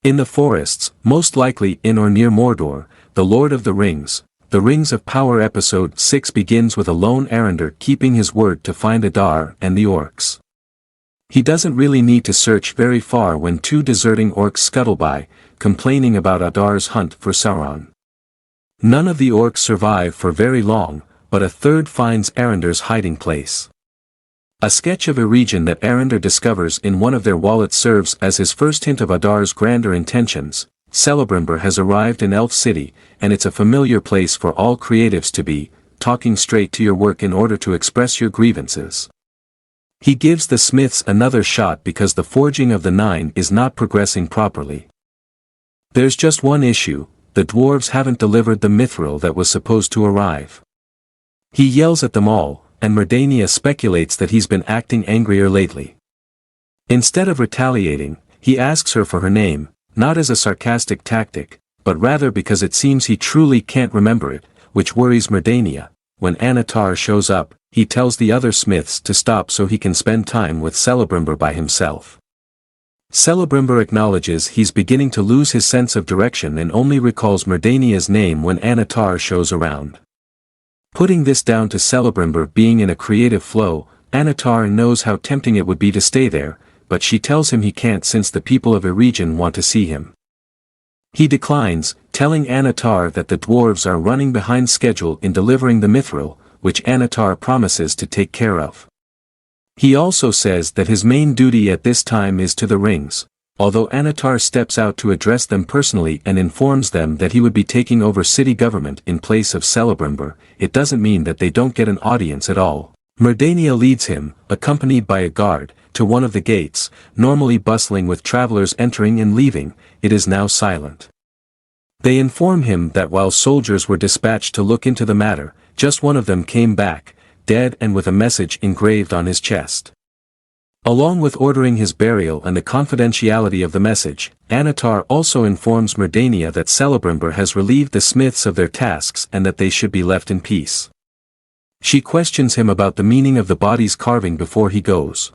In the forests, most likely in or near Mordor, The Lord of the Rings, The Rings of Power Episode 6 begins with a lone Arendar keeping his word to find Adar and the orcs. He doesn't really need to search very far when two deserting orcs scuttle by, complaining about Adar's hunt for Sauron. None of the orcs survive for very long, but a third finds Arendar's hiding place. A sketch of a region that Arendar discovers in one of their wallets serves as his first hint of Adar's grander intentions. Celebrimbor has arrived in Elf City, and it's a familiar place for all creatives to be, talking straight to your work in order to express your grievances. He gives the smiths another shot because the forging of the Nine is not progressing properly. There's just one issue, the dwarves haven't delivered the mithril that was supposed to arrive. He yells at them all, and Merdania speculates that he's been acting angrier lately. Instead of retaliating, he asks her for her name, not as a sarcastic tactic, but rather because it seems he truly can't remember it, which worries Merdania. When Annatar shows up, he tells the other smiths to stop so he can spend time with Celebrimbor by himself. Celebrimbor acknowledges he's beginning to lose his sense of direction and only recalls Merdania's name when Annatar shows around. Putting this down to Celebrimbor being in a creative flow, Annatar knows how tempting it would be to stay there, but she tells him he can't since the people of Eregion want to see him. He declines, telling Annatar that the dwarves are running behind schedule in delivering the mithril, which Annatar promises to take care of. He also says that his main duty at this time is to the rings. Although Annatar steps out to address them personally and informs them that he would be taking over city government in place of Celebrimbor, it doesn't mean that they don't get an audience at all. Merdania leads him, accompanied by a guard, to one of the gates, normally bustling with travelers entering and leaving. It is now silent. They inform him that while soldiers were dispatched to look into the matter, just one of them came back, dead and with a message engraved on his chest. Along with ordering his burial and the confidentiality of the message, Annatar also informs Merdania that Celebrimbor has relieved the smiths of their tasks and that they should be left in peace. She questions him about the meaning of the body's carving before he goes.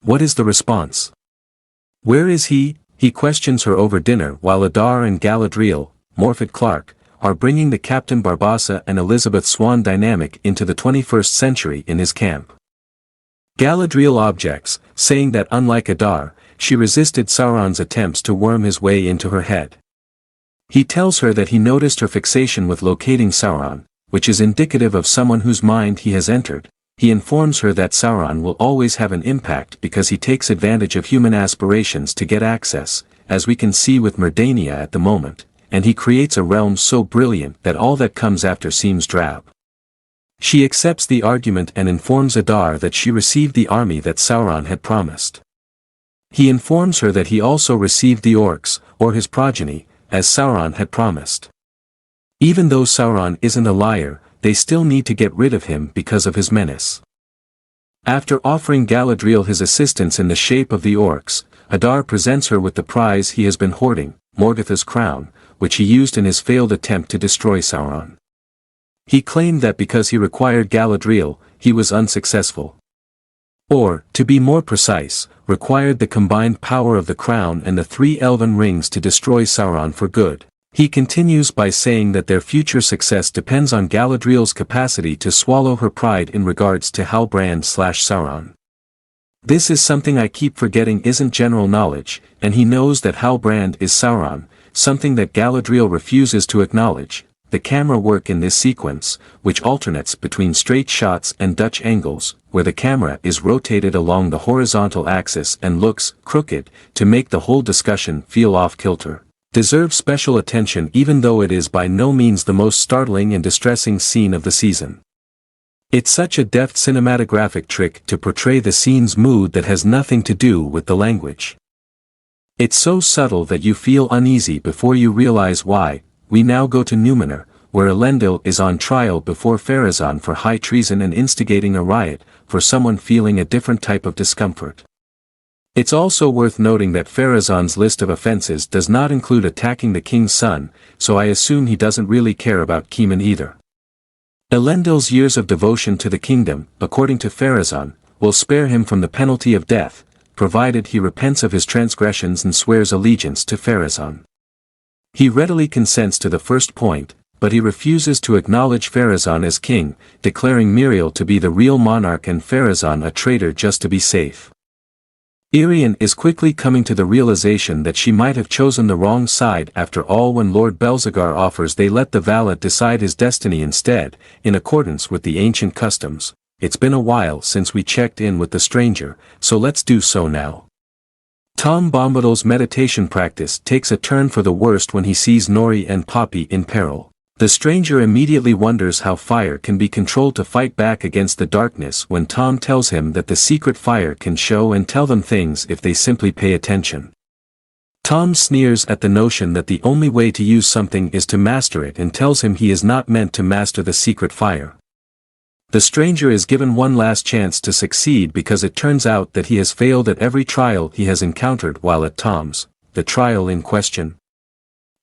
What is the response? Where is he? He questions her over dinner while Adar and Galadriel, Morfydd Clark, are bringing the Captain Barbassa and Elizabeth Swann dynamic into the 21st century in his camp. Galadriel objects, saying that unlike Adar, she resisted Sauron's attempts to worm his way into her head. He tells her that he noticed her fixation with locating Sauron, which is indicative of someone whose mind he has entered. He informs her that Sauron will always have an impact because he takes advantage of human aspirations to get access, as we can see with Merdania at the moment, and he creates a realm so brilliant that all that comes after seems drab. She accepts the argument and informs Adar that she received the army that Sauron had promised. He informs her that he also received the orcs, or his progeny, as Sauron had promised. Even though Sauron isn't a liar, they still need to get rid of him because of his menace. After offering Galadriel his assistance in the shape of the orcs, Adar presents her with the prize he has been hoarding, Morgoth's crown, which he used in his failed attempt to destroy Sauron. He claimed that because he required Galadriel, he was unsuccessful. Or, to be more precise, required the combined power of the crown and the 3 elven rings to destroy Sauron for good. He continues by saying that their future success depends on Galadriel's capacity to swallow her pride in regards to Halbrand/Sauron. This is something I keep forgetting isn't general knowledge, and he knows that Halbrand is Sauron, something that Galadriel refuses to acknowledge. The camera work in this sequence, which alternates between straight shots and Dutch angles, where the camera is rotated along the horizontal axis and looks crooked, to make the whole discussion feel off-kilter, deserves special attention even though it is by no means the most startling and distressing scene of the season. It's such a deft cinematographic trick to portray the scene's mood that has nothing to do with the language. It's so subtle that you feel uneasy before you realize why. We now go to Numenor, where Elendil is on trial before Pharazôn for high treason and instigating a riot, for someone feeling a different type of discomfort. It's also worth noting that Pharazôn's list of offenses does not include attacking the king's son, so I assume he doesn't really care about Keeman either. Elendil's years of devotion to the kingdom, according to Pharazôn, will spare him from the penalty of death, provided he repents of his transgressions and swears allegiance to Pharazôn. He readily consents to the first point, but he refuses to acknowledge Pharazôn as king, declaring Miriel to be the real monarch and Pharazôn a traitor just to be safe. Irian is quickly coming to the realization that she might have chosen the wrong side after all when Lord Belzegar offers they let the valet decide his destiny instead, in accordance with the ancient customs. It's been a while since we checked in with the stranger, so let's do so now. Tom Bombadil's meditation practice takes a turn for the worst when he sees Nori and Poppy in peril. The stranger immediately wonders how fire can be controlled to fight back against the darkness when Tom tells him that the secret fire can show and tell them things if they simply pay attention. Tom sneers at the notion that the only way to use something is to master it and tells him he is not meant to master the secret fire. The stranger is given one last chance to succeed because it turns out that he has failed at every trial he has encountered while at Tom's, the trial in question.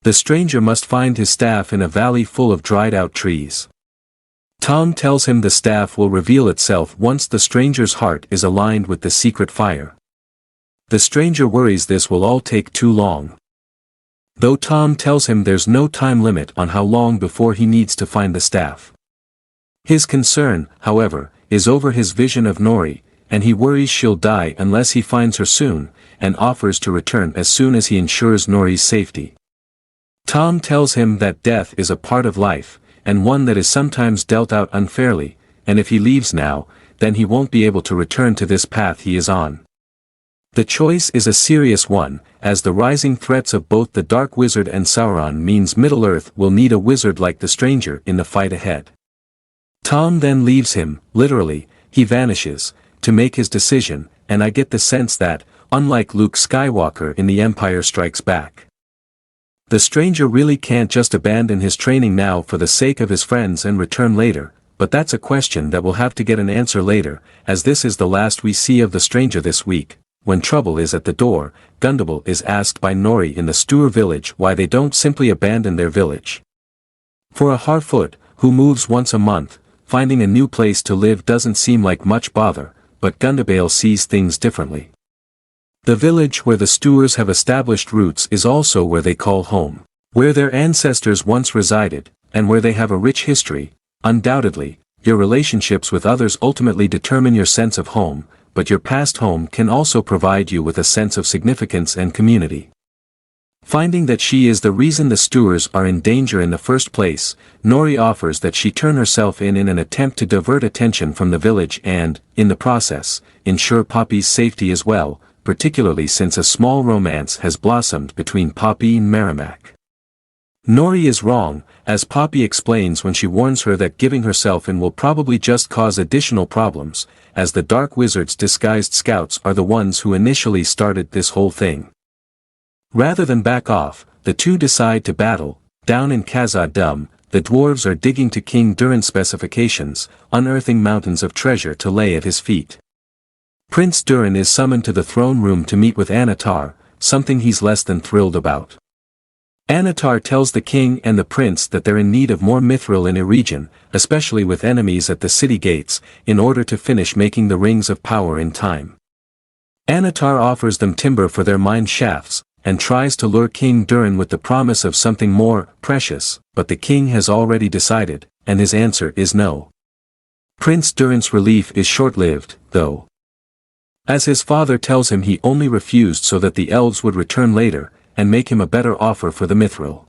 The stranger must find his staff in a valley full of dried-out trees. Tom tells him the staff will reveal itself once the stranger's heart is aligned with the secret fire. The stranger worries this will all take too long. Though Tom tells him there's no time limit on how long before he needs to find the staff. His concern, however, is over his vision of Nori, and he worries she'll die unless he finds her soon, and offers to return as soon as he ensures Nori's safety. Tom tells him that death is a part of life, and one that is sometimes dealt out unfairly, and if he leaves now, then he won't be able to return to this path he is on. The choice is a serious one, as the rising threats of both the Dark Wizard and Sauron means Middle-earth will need a wizard like the stranger in the fight ahead. Tom then leaves him, literally, he vanishes, to make his decision, and I get the sense that, unlike Luke Skywalker in The Empire Strikes Back, the stranger really can't just abandon his training now for the sake of his friends and return later, but that's a question that will have to get an answer later, as this is the last we see of the stranger this week. When trouble is at the door, Gundabal is asked by Nori in the Stour village why they don't simply abandon their village. For a Harfoot, who moves once a month, finding a new place to live doesn't seem like much bother, but Gundabal sees things differently. The village where the Stours have established roots is also where they call home, where their ancestors once resided, and where they have a rich history. Undoubtedly, your relationships with others ultimately determine your sense of home, but your past home can also provide you with a sense of significance and community. Finding that she is the reason the Stours are in danger in the first place, Nori offers that she turn herself in an attempt to divert attention from the village and, in the process, ensure Poppy's safety as well, particularly since a small romance has blossomed between Poppy and Merrimack. Nori is wrong, as Poppy explains when she warns her that giving herself in will probably just cause additional problems, as the Dark Wizard's disguised scouts are the ones who initially started this whole thing. Rather than back off, the two decide to battle. Down in Khazad-dûm, the dwarves are digging to King Durin's specifications, unearthing mountains of treasure to lay at his feet. Prince Durin is summoned to the throne room to meet with Annatar, something he's less than thrilled about. Annatar tells the king and the prince that they're in need of more mithril in Eregion, especially with enemies at the city gates, in order to finish making the Rings of Power in time. Annatar offers them timber for their mine shafts, and tries to lure King Durin with the promise of something more precious, but the king has already decided, and his answer is no. Prince Durin's relief is short-lived, though, as his father tells him he only refused so that the elves would return later, and make him a better offer for the mithril.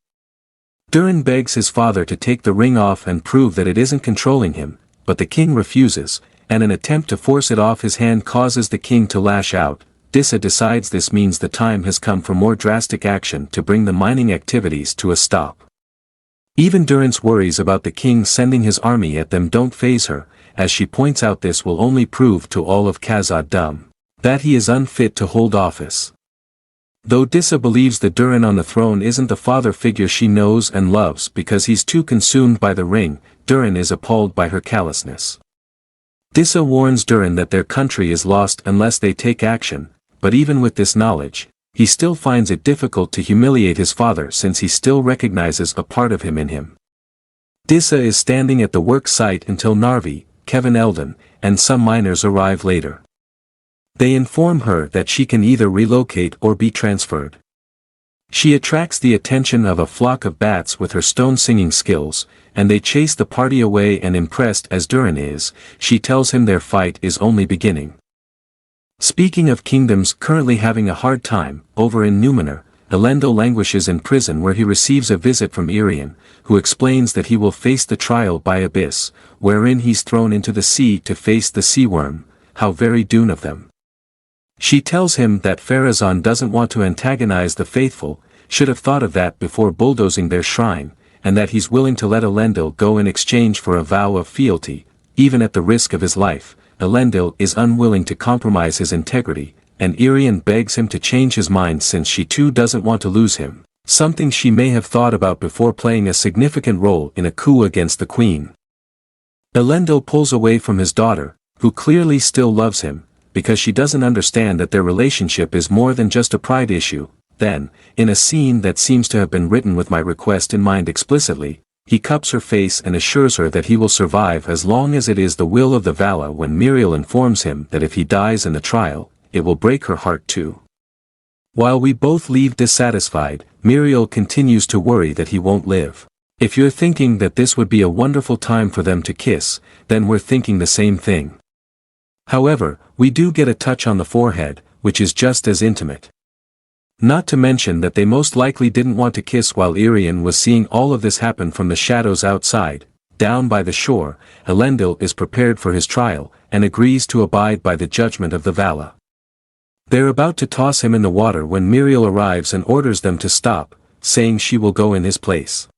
Durin begs his father to take the ring off and prove that it isn't controlling him, but the king refuses, and an attempt to force it off his hand causes the king to lash out. Dissa decides this means the time has come for more drastic action to bring the mining activities to a stop. Even Durin's worries about the king sending his army at them don't faze her, as she points out this will only prove to all of Khazad-dûm that he is unfit to hold office. Though Dissa believes that Durin on the throne isn't the father figure she knows and loves because he's too consumed by the ring, Durin is appalled by her callousness. Dissa warns Durin that their country is lost unless they take action, but even with this knowledge, he still finds it difficult to humiliate his father since he still recognizes a part of him in him. Dissa is standing at the work site until Narvi, Kevin Eldon, and some miners arrive later. They inform her that she can either relocate or be transferred. She attracts the attention of a flock of bats with her stone-singing skills, and they chase the party away, and impressed as Durin is, she tells him their fight is only beginning. Speaking of kingdoms currently having a hard time, over in Numenor, Elendil languishes in prison where he receives a visit from Irian, who explains that he will face the trial by Abyss, wherein he's thrown into the sea to face the sea worm. How very Dune of them. She tells him that Pharazôn doesn't want to antagonize the faithful, should have thought of that before bulldozing their shrine, and that he's willing to let Elendil go in exchange for a vow of fealty, even at the risk of his life. Elendil is unwilling to compromise his integrity, and Irian begs him to change his mind since she too doesn't want to lose him, something she may have thought about before playing a significant role in a coup against the queen. Elendil pulls away from his daughter, who clearly still loves him, because she doesn't understand that their relationship is more than just a pride issue. Then, in a scene that seems to have been written with my request in mind explicitly, he cups her face and assures her that he will survive as long as it is the will of the Vala. When Miriel informs him that if he dies in the trial, it will break her heart too. While we both leave dissatisfied, Miriel continues to worry that he won't live. If you're thinking that this would be a wonderful time for them to kiss, then we're thinking the same thing. However, we do get a touch on the forehead, which is just as intimate. Not to mention that they most likely didn't want to kiss while Irian was seeing all of this happen from the shadows outside. Down by the shore, Elendil is prepared for his trial, and agrees to abide by the judgment of the Vala. They're about to toss him in the water when Miriel arrives and orders them to stop, saying she will go in his place.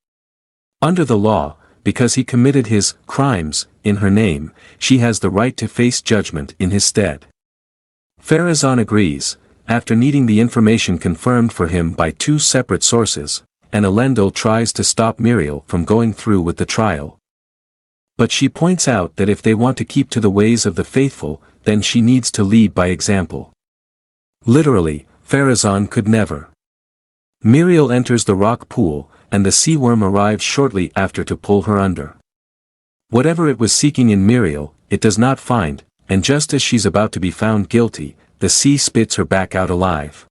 Under the law, because he committed his crimes in her name, she has the right to face judgment in his stead. Pharazôn agrees, after needing the information confirmed for him by two separate sources, and Elendil tries to stop Miriel from going through with the trial. But she points out that if they want to keep to the ways of the faithful, then she needs to lead by example. Literally, Pharazôn could never. Miriel enters the rock pool, and the sea worm arrives shortly after to pull her under. Whatever it was seeking in Miriel, it does not find, and just as she's about to be found guilty, the sea spits her back out alive.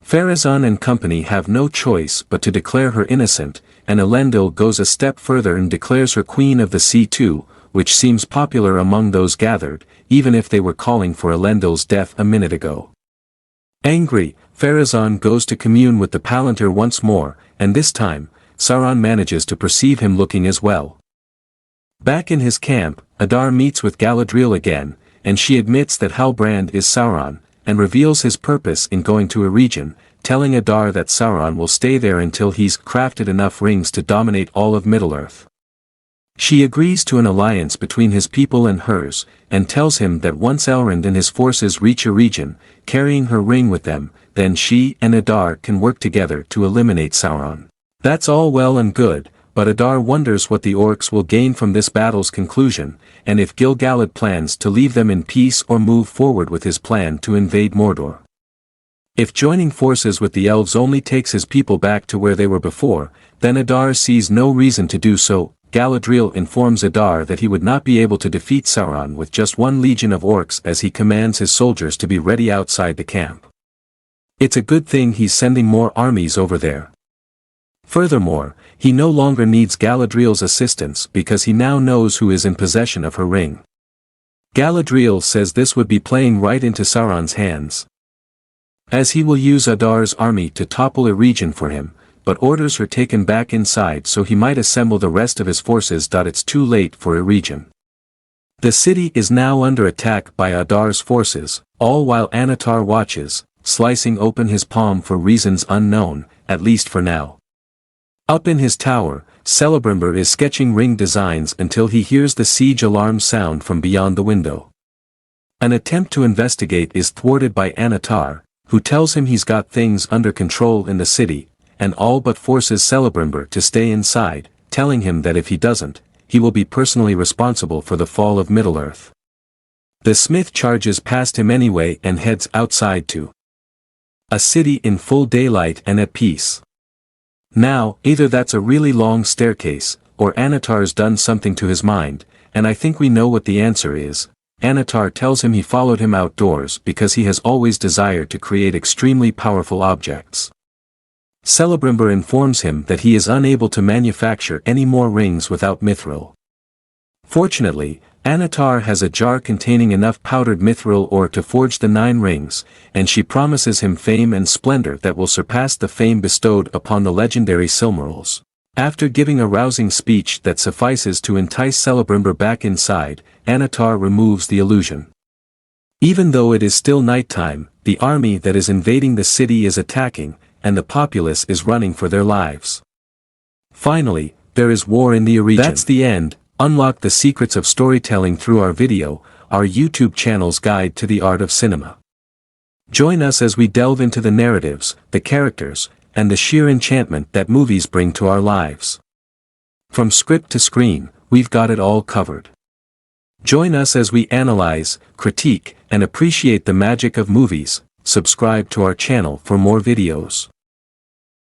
Pharazôn and company have no choice but to declare her innocent, and Elendil goes a step further and declares her queen of the sea too, which seems popular among those gathered, even if they were calling for Elendil's death a minute ago. Angry, Pharazôn goes to commune with the Palantir once more, and this time, Sauron manages to perceive him looking as well. Back in his camp, Adar meets with Galadriel again, and she admits that Halbrand is Sauron, and reveals his purpose in going to Eregion, telling Adar that Sauron will stay there until he's crafted enough rings to dominate all of Middle-earth. She agrees to an alliance between his people and hers, and tells him that once Elrond and his forces reach Eregion, carrying her ring with them, then she and Adar can work together to eliminate Sauron. That's all well and good, but Adar wonders what the orcs will gain from this battle's conclusion, and if Gil-galad plans to leave them in peace or move forward with his plan to invade Mordor. If joining forces with the elves only takes his people back to where they were before, then Adar sees no reason to do so. Galadriel informs Adar that he would not be able to defeat Sauron with just one legion of orcs, as he commands his soldiers to be ready outside the camp. It's a good thing he's sending more armies over there. Furthermore, he no longer needs Galadriel's assistance because he now knows who is in possession of her ring. Galadriel says this would be playing right into Sauron's hands, as he will use Adar's army to topple Eregion for him, but orders her taken back inside so he might assemble the rest of his forces. It's too late for Eregion. The city is now under attack by Adar's forces, all while Annatar watches, slicing open his palm for reasons unknown, at least for now. Up in his tower, Celebrimbor is sketching ring designs until he hears the siege alarm sound from beyond the window. An attempt to investigate is thwarted by Annatar, who tells him he's got things under control in the city, and all but forces Celebrimbor to stay inside, telling him that if he doesn't, he will be personally responsible for the fall of Middle-earth. The smith charges past him anyway and heads outside to a city in full daylight and at peace. Now, either that's a really long staircase, or Annatar's done something to his mind, and I think we know what the answer is. Annatar tells him he followed him outdoors because he has always desired to create extremely powerful objects. Celebrimbor informs him that he is unable to manufacture any more rings without mithril. Fortunately, Annatar has a jar containing enough powdered mithril ore to forge the 9 rings, and she promises him fame and splendor that will surpass the fame bestowed upon the legendary Silmarils. After giving a rousing speech that suffices to entice Celebrimbor back inside, Annatar removes the illusion. Even though it is still nighttime, the army that is invading the city is attacking, and the populace is running for their lives. Finally, there is war in the region. That's the end. Unlock the secrets of storytelling through our video, our YouTube channel's guide to the art of cinema. Join us as we delve into the narratives, the characters, and the sheer enchantment that movies bring to our lives. From script to screen, we've got it all covered. Join us as we analyze, critique, and appreciate the magic of movies. Subscribe to our channel for more videos.